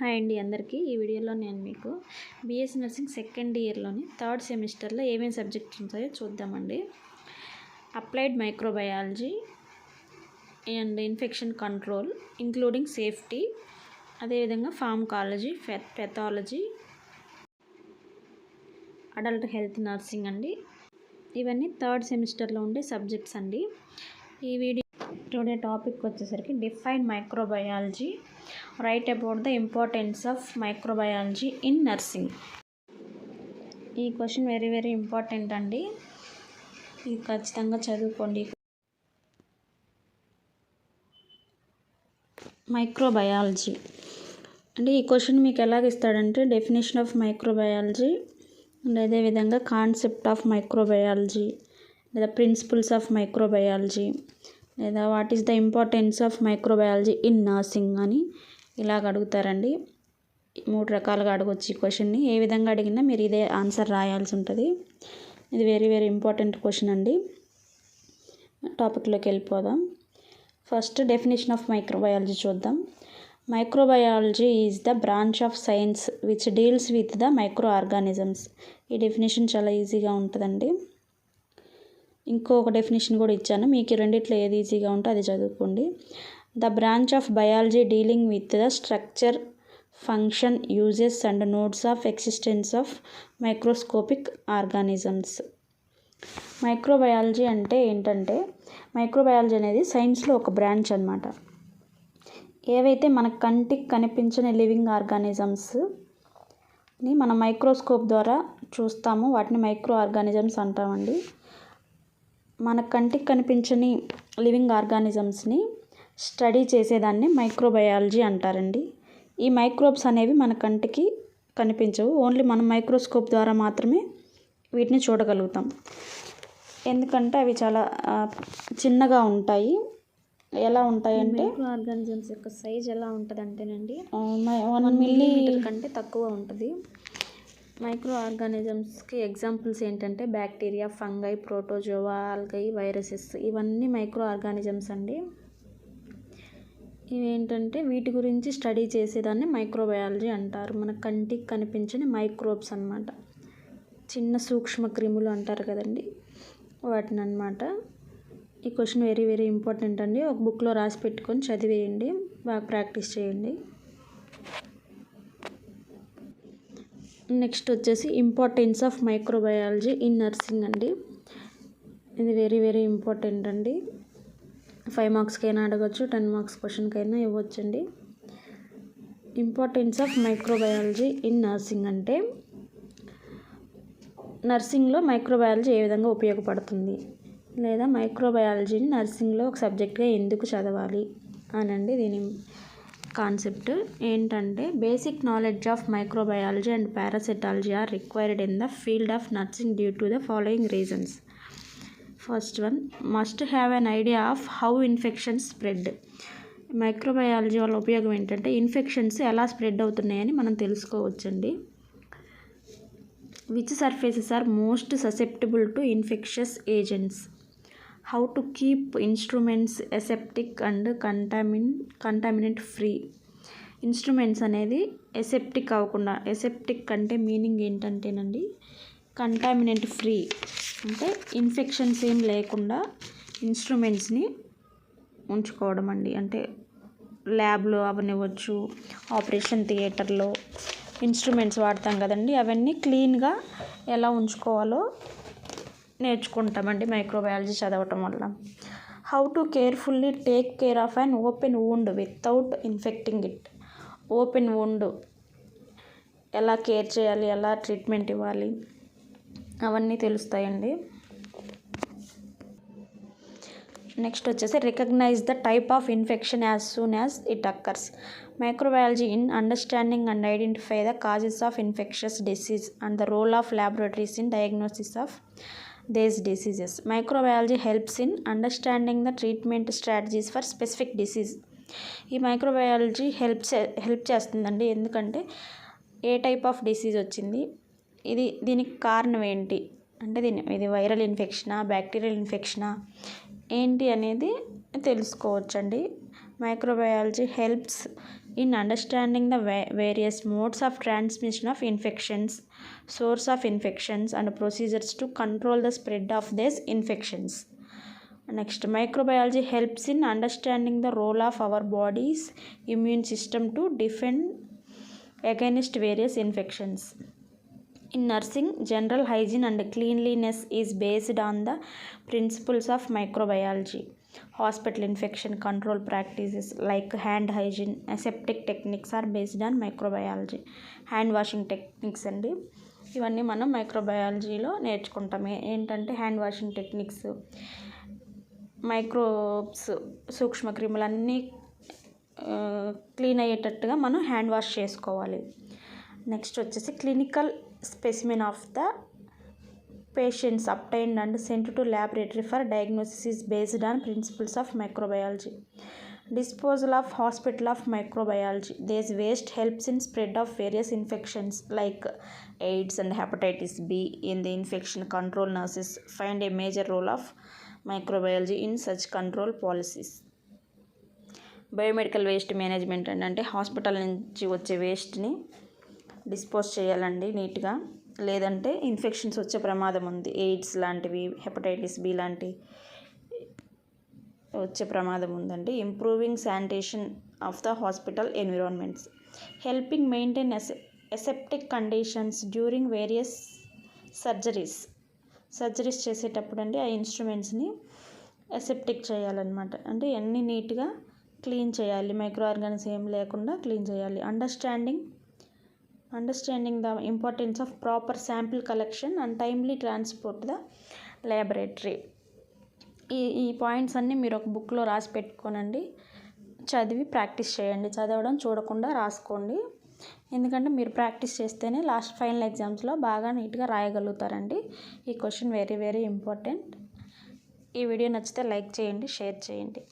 Hi అండి అందరికీ. ఈ వీడియోలో నేను మీకు బీఎస్సీ నర్సింగ్ సెకండ్ ఇయర్లోని థర్డ్ సెమిస్టర్లో ఏమేమి సబ్జెక్ట్స్ ఉంటాయో చూద్దామండి. Applied microbiology and infection control including safety, అదేవిధంగా pharmacology, pathology, adult health nursing అండి. ఇవన్నీ థర్డ్ సెమిస్టర్లో ఉండే సబ్జెక్ట్స్ అండి. ఈ వీడియో టుడే టాపిక్ వచ్చేసరికి define microbiology, right about the importance of microbiology in nursing. ఈ క్వశ్చన్ వెరీ ఇంపార్టెంట్ అండి, ఇది ఖచ్చితంగా చదువుకోండి. మైక్రోబయాలజీ అంటే ఈ క్వశ్చన్ మీకు ఎలాగ ఇస్తాడంటే డెఫినేషన్ ఆఫ్ మైక్రోబయాలజీ అండ్ అదేవిధంగా కాన్సెప్ట్ ఆఫ్ మైక్రోబయాలజీ లేదా ప్రిన్సిపల్స్ ఆఫ్ మైక్రోబయాలజీ లేదా what is the importance of microbiology in nursing అని ఇలాగ అడుగుతారండి. 3 రకాలుగా అడగవచ్చు ఈ క్వశ్చన్ని. ఏ విధంగా అడిగినా మీరు ఇదే ఆన్సర్ రాయాల్సి ఉంటుంది. ఇది వెరీ ఇంపార్టెంట్ క్వశ్చన్ అండి. టాపిక్లోకి వెళ్ళిపోదాం. ఫస్ట్ డెఫినేషన్ ఆఫ్ మైక్రోబయాలజీ చూద్దాం. Microbiology is the branch of science which deals with the micro organisms. ఈ డెఫినేషన్ చాలా ఈజీగా ఉంటుందండి. ఇంకొక డెఫినేషన్ కూడా ఇచ్చాను, మీకు రెండిట్లో ఏది ఈజీగా ఉంటే అది చదువుకోండి. The branch of biology dealing with the structure, function, uses and nodes of existence of microscopic organisms. Microbiology అంటే ఏంటంటే, మైక్రోబయాలజీ అనేది సైన్స్లో ఒక బ్రాంచ్ అన్నమాట. ఏవైతే మన కంటికి కనిపించని లివింగ్ ఆర్గానిజమ్స్ని మనం మైక్రోస్కోప్ ద్వారా చూస్తామో వాటిని మైక్రో ఆర్గానిజమ్స్ అంటామండి. మన కంటికి కనిపించని లివింగ్ ఆర్గానిజమ్స్ని స్టడీ చేసేదాన్ని మైక్రోబయాలజీ అంటారండి. ఈ మైక్రోబ్స్ అనేవి మన కంటికి కనిపించవు, ఓన్లీ మనం మైక్రోస్కోప్ ద్వారా మాత్రమే వీటిని చూడగలుగుతాం. ఎందుకంటే అవి చాలా చిన్నగా ఉంటాయి. ఎలా ఉంటాయంటే మైక్రో ఆర్గానిజమ్స్ యొక్క సైజ్ ఎలా ఉంటుంది అంటేనండి 1 మిల్లీమీటర్ కంటే తక్కువ ఉంటుంది. మైక్రో ఆర్గానిజమ్స్కి ఎగ్జాంపుల్స్ ఏంటంటే బ్యాక్టీరియా, ఫంగై, ప్రోటోజోవా, ఆల్గై, వైరసెస్, ఇవన్నీ మైక్రో ఆర్గానిజమ్స్ అండి. ఇవేంటంటే వీటి గురించి స్టడీ చేసేదాన్ని మైక్రోబయాలజీ అంటారు. మన కంటికి కనిపించని మైక్రోబ్స్ అన్నమాట, చిన్న సూక్ష్మ క్రిములు అంటారు కదండి, వాటిని అన్నమాట. ఈ క్వశ్చన్ వెరీ ఇంపార్టెంట్ అండి. ఒక బుక్లో రాసి పెట్టుకొని చదివేయండి, బాగా ప్రాక్టీస్ చేయండి. నెక్స్ట్ వచ్చేసి importance of microbiology in nursing అండి. ఇది వెరీ ఇంపార్టెంట్ అండి. 5 మార్క్స్కైనా అడగచ్చు, 10 మార్క్స్ క్వశ్చన్కైనా ఇవ్వచ్చండి. Importance of microbiology in nursing అంటే నర్సింగ్లో మైక్రోబయాలజీ ఏ విధంగా ఉపయోగపడుతుంది, లేదా మైక్రోబయాలజీని నర్సింగ్లో ఒక సబ్జెక్ట్గా ఎందుకు చదవాలి అనండి. దీని కాన్సెప్ట్ ఏంటంటే basic knowledge of microbiology and parasitology are required in the field of nursing due to the following reasons. First one, must have an idea of how infections spread. Microbiology వల్ల ఉపయోగం ఏంటంటే ఇన్ఫెక్షన్స్ ఎలా spread అవుతున్నాయని మనం తెలుసుకోవచ్చండి. Which surfaces are most susceptible to infectious agents. How to keep instruments aseptic and contaminant free. Instruments అనేది aseptic అవ్వకుండా, aseptic అంటే మీనింగ్ ఏంటంటేనండి కంటామినెంట్ ఫ్రీ అంటే ఇన్ఫెక్షన్స్ ఏం లేకుండా ఇన్స్ట్రుమెంట్స్ని ఉంచుకోవడం అండి. అంటే ల్యాబ్లో అవనివ్వచ్చు, ఆపరేషన్ థియేటర్లో ఇన్స్ట్రుమెంట్స్ వాడతాం కదండి, అవన్నీ క్లీన్గా ఎలా ఉంచుకోవాలో నేర్చుకుంటామండి మైక్రోబయాలజీ చదవటం వల్ల. How to carefully take care of an open wound without infecting it. Open wound ఎలా కేర్ చేయాలి, ఎలా ట్రీట్మెంట్ ఇవ్వాలి, అవన్నీ తెలుస్తాయండి. నెక్స్ట్ వచ్చేసి recognize the type of infection as soon as it occurs. Microbiology in understanding and identify the causes of infectious disease and the role of laboratories in diagnosis of these diseases. Microbiology helps in understanding the treatment strategies for specific disease. ఈ microbiology help చేస్తుందండి. ఎందుకంటే ఏ type of disease వచ్చింది, దీనికి కారణం ఏంటి అంటే ఇది viral ఇన్ఫెక్షనా, bacterial ఇన్ఫెక్షనా ఏంటి అనేది తెలుసుకోవచ్చండి. Microbiology helps in understanding the various modes of transmission of infections, source of infections, and procedures to control the spread of these infections. Next, microbiology helps in understanding the role of our body's immune system to defend against various infections. In nursing, general hygiene and cleanliness is based on the principles of microbiology. Hospital infection control practices like hand hygiene, aseptic techniques are based on microbiology. Hand washing techniques అండి, ఇవన్నీ మనం మైక్రోబయాలజీలో నేర్చుకుంటాం. ఏంటంటే hand washing techniques, microbes, సూక్ష్మక్రిములన్నీ clean అయ్యేటట్టుగా మనం hand wash చేసుకోవాలి. నెక్స్ట్ వచ్చేసి clinical specimen of the patients obtained and sent to laboratory for diagnosis is based on principles of microbiology. Disposal of hospital of microbiology. This waste helps in spread of various infections like AIDS and hepatitis B. In the infection control, nurses find a major role of microbiology in such control policies. Biomedical waste management అంటే hospital నుంచి వచ్చే వేస్ట్ని dispose చేయాలండి నీట్గా, లేదంటే infections వచ్చే ప్రమాదం ఉంది. AIDS లాంటివి, హెపటైటిస్ బి లాంటి వచ్చే ప్రమాదం ఉందండి. Improving sanitation of the hospital environments, helping maintain aseptic conditions during various surgeries చేసేటప్పుడు అండి ఆ ఇన్స్ట్రుమెంట్స్ని అసెప్టిక్ చేయాలన్నమాట. అంటే అన్నీ నీట్గా క్లీన్ చేయాలి, మైక్రో ఆర్గానిజమ్స్ ఏం లేకుండా క్లీన్ చేయాలి. Understanding the importance of proper sample collection and timely transport the laboratory. ఈ పాయింట్స్ అన్నీ మీరు ఒక బుక్లో రాసి పెట్టుకోనండి, చదివి ప్రాక్టీస్ చేయండి. చదవడం చూడకుండా రాసుకోండి, ఎందుకంటే మీరు ప్రాక్టీస్ చేస్తేనే లాస్ట్ ఫైనల్ ఎగ్జామ్స్లో బాగా నీట్గా రాయగలుగుతారండి. ఈ క్వశ్చన్ వెరీ వెరీ ఇంపార్టెంట్. ఈ వీడియో నచ్చితే లైక్ చేయండి, షేర్ చేయండి.